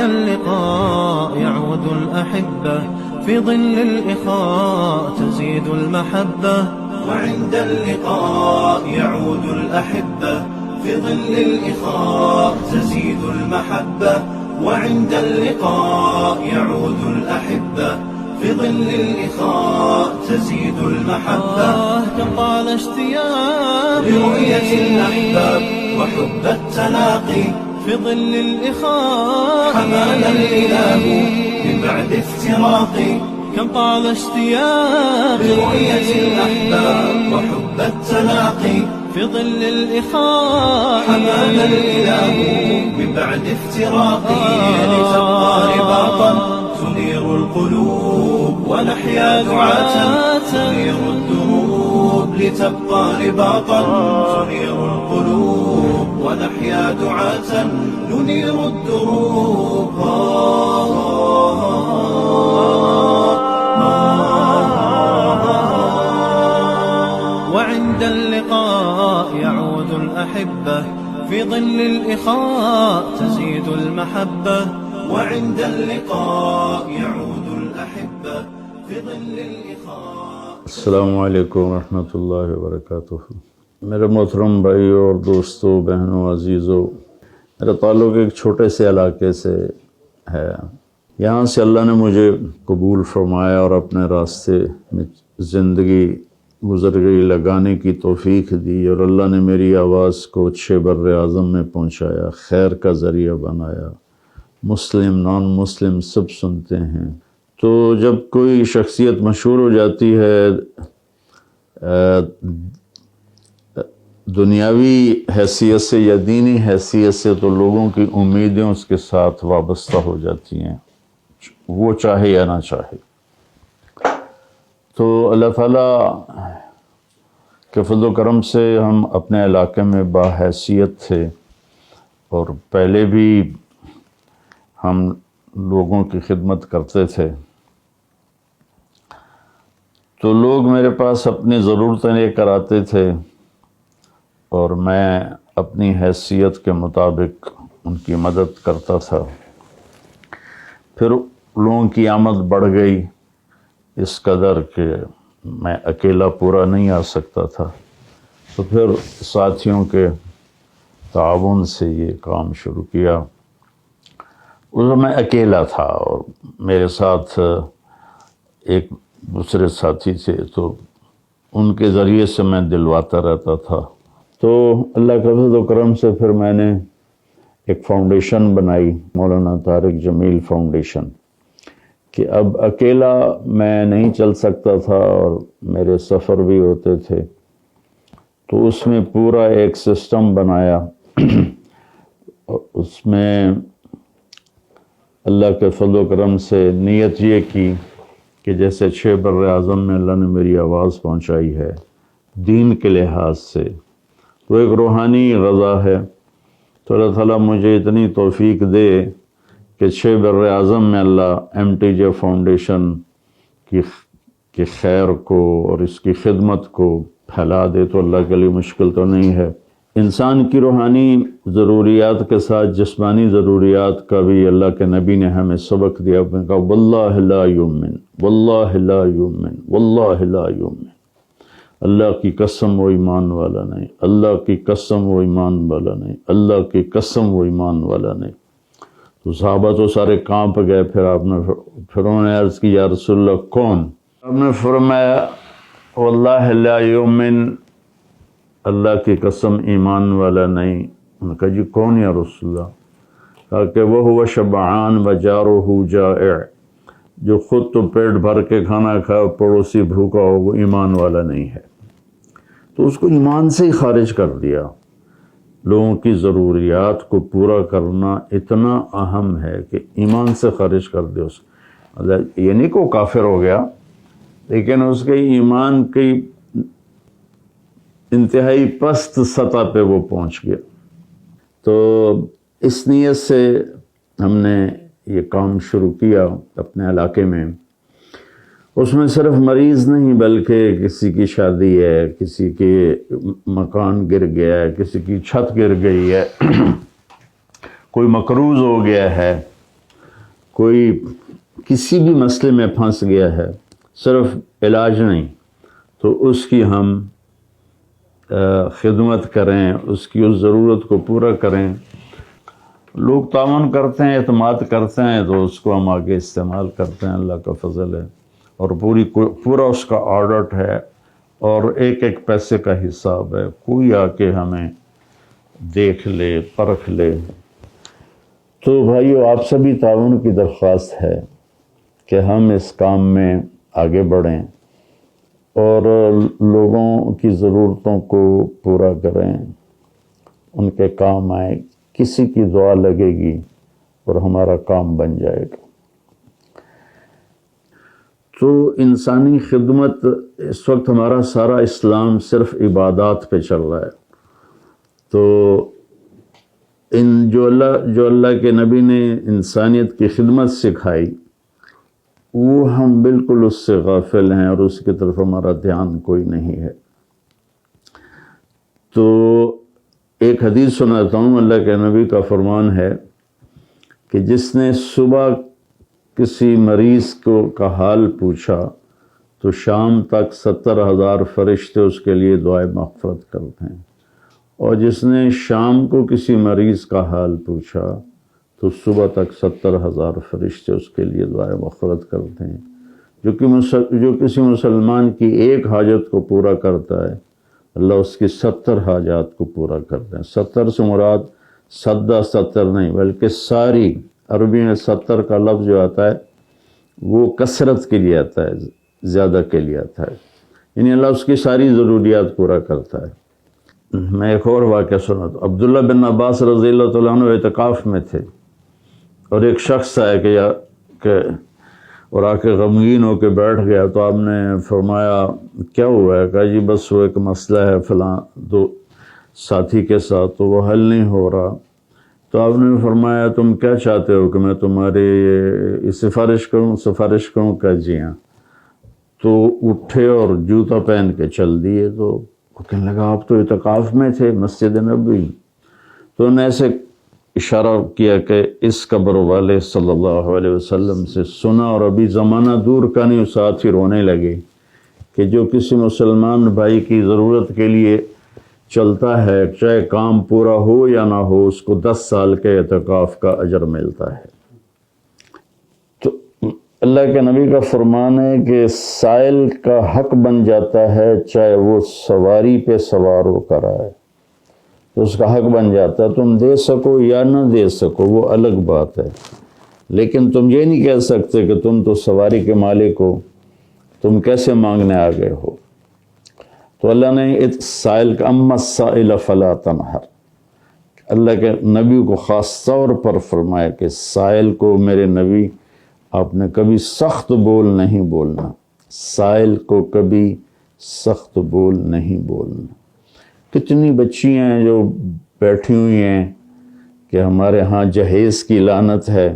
اللقاء يعود الأحبة في ظل الإخاء تزيد المحبة وعند اللقاء يعود الأحبة في ظل الإخاء تزيد المحبة وعند اللقاء يعود الأحبة في ظل الإخاء تزيد المحبة كم طال اشتياقي لرؤية الأحباب وحب التلاقي في ظل الإخاء حمانا الإله من بعد افتراقي كم طال اشتياقي لرؤية الأحباب وحب التلاقي في ظل الإخاء حمانا الإله من بعد افتراقي لتبقى رباطا تنير القلوب ونحيا دعاة تنير الدروب لتبقى رباطا تنير القلوب ونحيا دعاة ننير الدروب وعند اللقاء يعود الأحبة في ظل الإخاء تزيد المحبة وعند اللقاء يعود الأحبة في ظل الإخاء. السلام علیکم ورحمۃ اللہ وبرکاتہ. میرے محترم بھائیوں اور دوستوں، بہنوں، عزیزوں، میرا تعلق ایک چھوٹے سے علاقے سے ہے. یہاں سے اللہ نے مجھے قبول فرمایا اور اپنے راستے میں زندگی گزر گئی لگانے کی توفیق دی، اور اللہ نے میری آواز کو اچھے بر اعظم میں پہنچایا، خیر کا ذریعہ بنایا. مسلم نان مسلم سب سنتے ہیں. تو جب کوئی شخصیت مشہور ہو جاتی ہے دنیاوی حیثیت سے یا دینی حیثیت سے، تو لوگوں کی امیدیں اس کے ساتھ وابستہ ہو جاتی ہیں، وہ چاہے یا نہ چاہے. تو اللہ تعالیٰ کے فضل و کرم سے ہم اپنے علاقے میں باحیثیت تھے، اور پہلے بھی ہم لوگوں کی خدمت کرتے تھے. تو لوگ میرے پاس اپنی ضرورتیں لے کر آتے تھے، اور میں اپنی حیثیت کے مطابق ان کی مدد کرتا تھا. پھر لوگوں کی آمد بڑھ گئی اس قدر کہ میں اکیلا پورا نہیں آ سکتا تھا. تو پھر ساتھیوں کے تعاون سے یہ کام شروع کیا. اس میں اکیلا تھا اور میرے ساتھ ایک دوسرے ساتھی تھے، تو ان کے ذریعے سے میں دلواتا رہتا تھا. تو اللہ کا فضل و کرم سے پھر میں نے ایک فاؤنڈیشن بنائی، مولانا طارق جمیل فاؤنڈیشن، کہ اب اکیلا میں نہیں چل سکتا تھا اور میرے سفر بھی ہوتے تھے. تو اس میں پورا ایک سسٹم بنایا. اس میں اللہ کے فضل و کرم سے نیت یہ کی کہ جیسے چھ بر اعظم میں اللہ نے میری آواز پہنچائی ہے دین کے لحاظ سے، تو ایک روحانی غذا ہے. تو اللہ تعالیٰ مجھے اتنی توفیق دے کہ چھ بر اعظم میں اللہ MTJ فاؤنڈیشن کی خیر کو اور اس کی خدمت کو پھیلا دے، تو اللہ کے لیے مشکل تو نہیں ہے. انسان کی روحانی ضروریات کے ساتھ جسمانی ضروریات کا بھی اللہ کے نبی نے ہمیں سبق دیا. اپنے کہا واللہ لا یؤمن، واللہ لا یؤمن، واللہ لا یؤمن. اللہ کی قسم وہ ایمان والا نہیں، اللہ کی قسم وہ ایمان والا نہیں، اللہ کی قسم وہ ایمان والا نہیں. تو صحابہ تو سارے کانپ گئے. پھر انہوں نے عرض کی یا رسول اللہ کون؟ آپ نے فرمایا واللہ لا یؤمن، اللہ کی قسم ایمان والا نہیں. انہوں نے کہا جی کون یا رسول اللہ؟ کہا کہ وہ شبعان و جارہ جائع، جو خود تو پیٹ بھر کے کھانا کھائے پڑوسی بھوکا ہو، وہ ایمان والا نہیں ہے. تو اس کو ایمان سے ہی خارج کر دیا. لوگوں کی ضروریات کو پورا کرنا اتنا اہم ہے کہ ایمان سے خارج کر دے. اس یہ نہیں کہ وہ کافر ہو گیا، لیکن اس کے ایمان کی انتہائی پست سطح پہ وہ پہنچ گیا. تو اس نیت سے ہم نے یہ کام شروع کیا اپنے علاقے میں. اس میں صرف مریض نہیں بلکہ کسی کی شادی ہے، کسی کے مکان گر گیا ہے، کسی کی چھت گر گئی ہے، کوئی مقروض ہو گیا ہے، کوئی کسی بھی مسئلے میں پھنس گیا ہے، صرف علاج نہیں، تو اس کی ہم خدمت کریں، اس کی اس ضرورت کو پورا کریں. لوگ تعاون کرتے ہیں، اعتماد کرتے ہیں، تو اس کو ہم آگے استعمال کرتے ہیں. اللہ کا فضل ہے، اور پورا اس کا آڈٹ ہے، اور ایک ایک پیسے کا حساب ہے. کوئی آ کے ہمیں دیکھ لے، پرکھ لے. تو بھائیو، آپ سبھی تعاون کی درخواست ہے کہ ہم اس کام میں آگے بڑھیں اور لوگوں کی ضرورتوں کو پورا کریں، ان کے کام آئیں. کسی کی دعا لگے گی اور ہمارا کام بن جائے گا. تو انسانی خدمت، اس وقت ہمارا سارا اسلام صرف عبادات پہ چل رہا ہے. تو جو اللہ کے نبی نے انسانیت کی خدمت سکھائی، وہ ہم بالکل اس سے غافل ہیں، اور اس کی طرف ہمارا دھیان کوئی نہیں ہے. تو ایک حدیث سناتا ہوں. اللہ کے نبی کا فرمان ہے کہ جس نے صبح کسی مریض کا حال پوچھا تو شام تک 70,000 فرشتے اس کے لیے دعائے مغفرت کرتے ہیں، اور جس نے شام کو کسی مریض کا حال پوچھا تو صبح تک 70,000 فرشتے اس کے لیے دعائے مغفرت کرتے ہیں. جو کسی مسلمان کی ایک حاجت کو پورا کرتا ہے، اللہ اس کی 70 حاجات کو پورا کرتے ہیں. 70 سے مراد سدہ 70 نہیں، بلکہ ساری. عربی میں 70 کا لفظ جو آتا ہے وہ کثرت کے لیے آتا ہے، زیادہ کے لیے آتا ہے، یعنی اللہ اس کی ساری ضروریات پورا کرتا ہے. میں ایک اور واقعہ سناتا ہوں. عبداللہ بن عباس رضی اللہ تعالیٰ عنہ اعتکاف میں تھے، اور ایک شخص آیا اور آ کے غمگین ہو کے بیٹھ گیا. تو آپ نے فرمایا کیا ہوا ہے؟ کہا جی بس وہ ایک مسئلہ ہے فلاں دو ساتھی کے ساتھ، تو وہ حل نہیں ہو رہا. تو آپ نے فرمایا تم کیا چاہتے ہو کہ میں تمہاری سفارش کروں؟ کہ جی ہاں. تو اٹھے اور جوتا پہن کے چل دیے. تو وہ کہنے لگا آپ تو اعتکاف میں تھے مسجد نبوی. تو انہوں نے ایسے اشارہ کیا کہ اس قبر والے صلی اللہ علیہ وسلم سے سنا، اور ابھی زمانہ دور کا نہیں. ساتھ ہی رونے لگے کہ جو کسی مسلمان بھائی کی ضرورت کے لیے چلتا ہے، چاہے کام پورا ہو یا نہ ہو، اس کو 10 سال کے اعتکاف کا اجر ملتا ہے. تو اللہ کے نبی کا فرمان ہے کہ سائل کا حق بن جاتا ہے، چاہے وہ سواری پہ سوار ہو کر آئے، تو اس کا حق بن جاتا ہے. تم دے سکو یا نہ دے سکو وہ الگ بات ہے، لیکن تم یہ نہیں کہہ سکتے کہ تم تو سواری کے مالک ہو، تم کیسے مانگنے آ گئے ہو. تو اللہ نے سائل کا اما السائل فلا تنہر، اللہ کے نبی کو خاص طور پر فرمایا کہ سائل کو میرے نبی آپ نے کبھی سخت بول نہیں بولنا. سائل کو کبھی سخت بول نہیں بولنا. کتنی بچیاں ہیں جو بیٹھی ہوئی ہیں کہ ہمارے ہاں جہیز کی لعنت ہے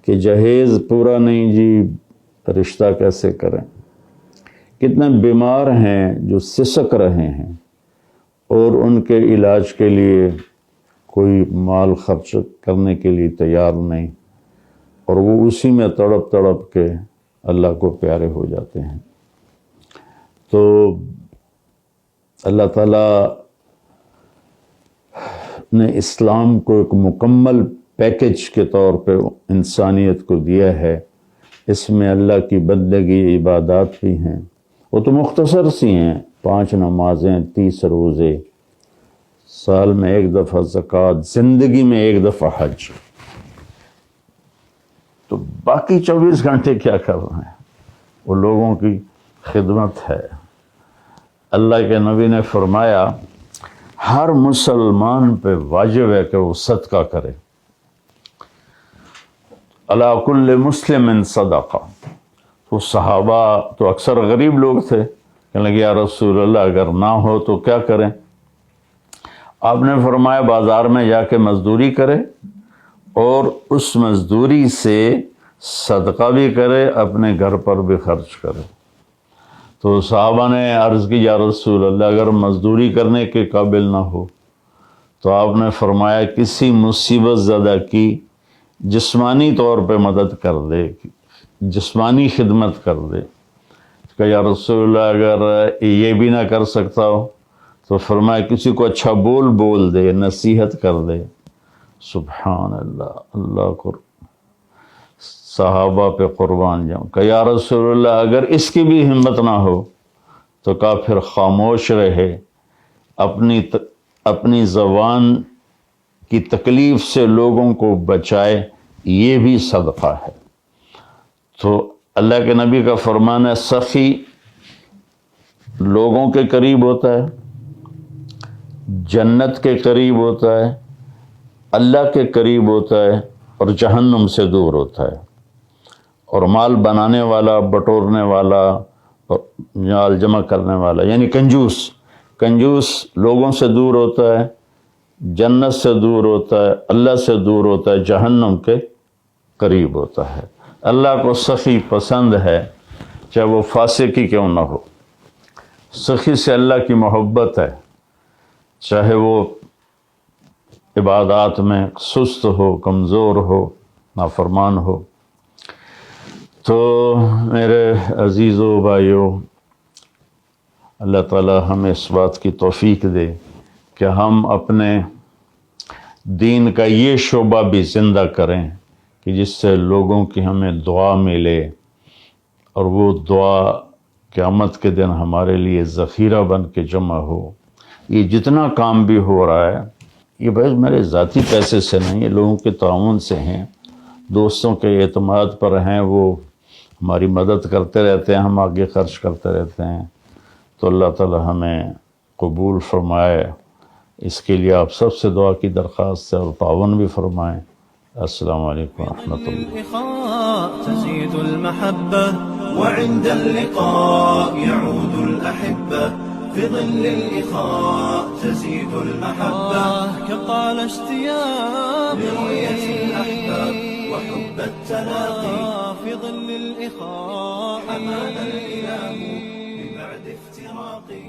کہ جہیز پورا نہیں جی، رشتہ کیسے کریں. کتنے بیمار ہیں جو سسک رہے ہیں اور ان کے علاج کے لیے کوئی مال خرچ کرنے کے لیے تیار نہیں، اور وہ اسی میں تڑپ تڑپ کے اللہ کو پیارے ہو جاتے ہیں. تو اللہ تعالیٰ نے اسلام کو ایک مکمل پیکج کے طور پہ انسانیت کو دیا ہے. اس میں اللہ کی بندگی عبادات بھی ہیں، وہ تو مختصر سی ہیں، 5 نمازیں، 30 روزے، سال میں 1 دفعہ زکوٰۃ، زندگی میں 1 دفعہ حج. تو باقی 24 گھنٹے کیا کر رہے ہیں؟ وہ لوگوں کی خدمت ہے. اللہ کے نبی نے فرمایا ہر مسلمان پہ واجب ہے کہ وہ صدقہ کرے. علی کل مسلم صدقہ. تو صحابہ تو اکثر غریب لوگ تھے، کہنے لگے یا رسول اللہ اگر نہ ہو تو کیا کریں؟ آپ نے فرمایا بازار میں جا کے مزدوری کرے، اور اس مزدوری سے صدقہ بھی کرے، اپنے گھر پر بھی خرچ کرے. تو صحابہ نے عرض کی یا رسول اللہ اگر مزدوری کرنے کے قابل نہ ہو؟ تو آپ نے فرمایا کسی مصیبت زدہ کی جسمانی طور پہ مدد کر دے، جسمانی خدمت کر دے کہ یا رسول اللہ اگر یہ بھی نہ کر سکتا ہو تو فرمایا کسی کو اچھا بول دے، نصیحت کر دے۔ سبحان اللہ، اللہ کو صحابہ پہ قربان جاؤں کہ یا رسول اللہ اگر اس کی بھی ہمت نہ ہو تو کہا پھر خاموش رہے، اپنی زبان کی تکلیف سے لوگوں کو بچائے، یہ بھی صدقہ ہے۔ تو اللہ کے نبی کا فرمان ہے سخی لوگوں کے قریب ہوتا ہے، جنت کے قریب ہوتا ہے، اللہ کے قریب ہوتا ہے اور جہنم سے دور ہوتا ہے۔ اور مال بنانے والا، بٹورنے والا اور مال جمع کرنے والا یعنی کنجوس لوگوں سے دور ہوتا ہے، جنت سے دور ہوتا ہے، اللہ سے دور ہوتا ہے، جہنم کے قریب ہوتا ہے۔ اللہ کو سخی پسند ہے، چاہے وہ فاسق ہی کیوں نہ ہو۔ سخی سے اللہ کی محبت ہے، چاہے وہ عبادات میں سست ہو، کمزور ہو، نافرمان ہو۔ تو میرے عزیزو بھائیو، اللہ تعالی ہمیں اس بات کی توفیق دے کہ ہم اپنے دین کا یہ شعبہ بھی زندہ کریں کہ جس سے لوگوں کی ہمیں دعا ملے، اور وہ دعا قیامت کے دن ہمارے لیے ذخیرہ بن کے جمع ہو۔ یہ جتنا کام بھی ہو رہا ہے یہ بھائی میرے ذاتی پیسے سے نہیں، یہ لوگوں کے تعاون سے ہیں، دوستوں کے اعتماد پر ہیں، وہ ہماری مدد کرتے رہتے ہیں، ہم آگے خرچ کرتے رہتے ہیں۔ تو اللہ تعالی ہمیں قبول فرمائے، اس کے لیے آپ سب سے دعا کی درخواست ہے اور تعاون بھی فرمائیں۔ السلام علیکم ورحمۃ اللہ۔ الإخاء تزيد المحبة وعند اللقاء يعود الأحبة في ظل الإخاء تزيد المحبة كطال اشتياقي لرؤية الأحباب وحب التلاقي في ظل الإخاء حمانا الإله من بعد افتراقي